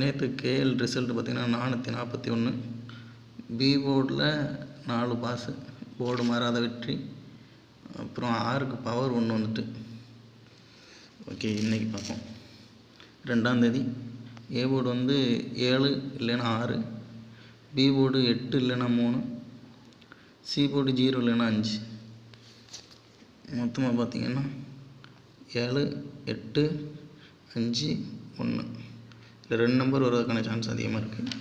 நேற்று KL result பார்த்திங்கன்னா 441. B போர்டில் 4 பாஸு, போர்டு மாறாத வெற்றி. அப்புறம் 6க்கு பவர் 1 வந்துட்டு. ஓகே, இன்றைக்கி பார்ப்போம். 2ஆம் தேதி ஏ போர்டு வந்து 7 இல்லைன்னா 6, பி போர்டு 8 இல்லைன்னா 3, சி போர்டு 0 இல்லைன்னா 5. மொத்தமாக பார்த்திங்கன்னா 7, 8, 5, 1. இல்லை 2 நம்பர் வருவதற்கான சான்ஸ் அதிகமாக இருக்குது.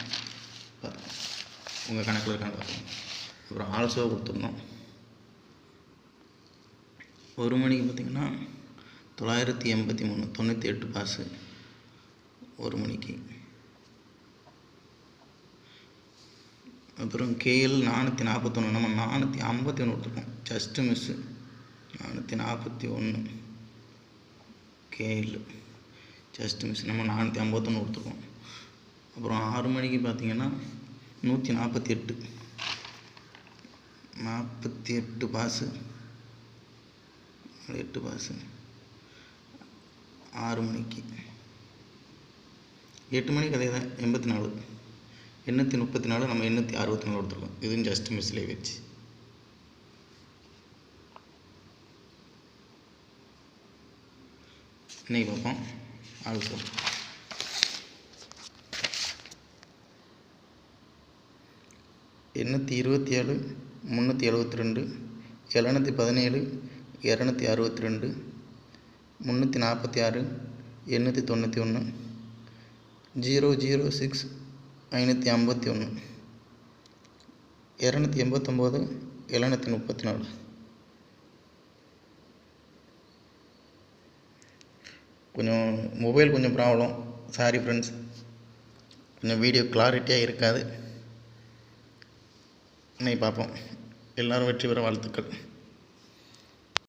பார்த்துக்கோங்க, உங்கள் கணக்கில் இருக்கான்னு பார்த்துக்கோங்க. அப்புறம் ஆல்சோ கொடுத்துருந்தோம். 1 மணிக்கு பார்த்திங்கன்னா 983, 98 பாஸு 1 மணிக்கு. அப்புறம் கேஎல் 441, நம்ம 451 கொடுத்துருக்கோம், just miss. 441 KL just miss, நம்ம 451 கொடுத்துருக்கோம். அப்புறம் 6 மணிக்கு பார்த்திங்கன்னா 148, 48 பாஸு, 8 பாஸு 6 மணிக்கு. 8 மணிக்கு அதே தான் 84, 834, நம்ம 864 கொடுத்துருக்கோம். இதுவும் ஜஸ்ட் மிஸ்லேயே வச்சு. இன்றைக்கி பார்ப்போம். ஆல்சோ 827, 372, 717, 262, 346, 891, 006, 551, 289, 734. கொஞ்சம் மொபைல் கொஞ்சம் ப்ராப்ளம், சாரி ஃப்ரெண்ட்ஸ். கொஞ்சம் வீடியோ கிளாரிட்டியாக இருக்காது. இன்னைக்கு பார்ப்போம். எல்லோரும் வெற்றி பெற வாழ்த்துக்கள்.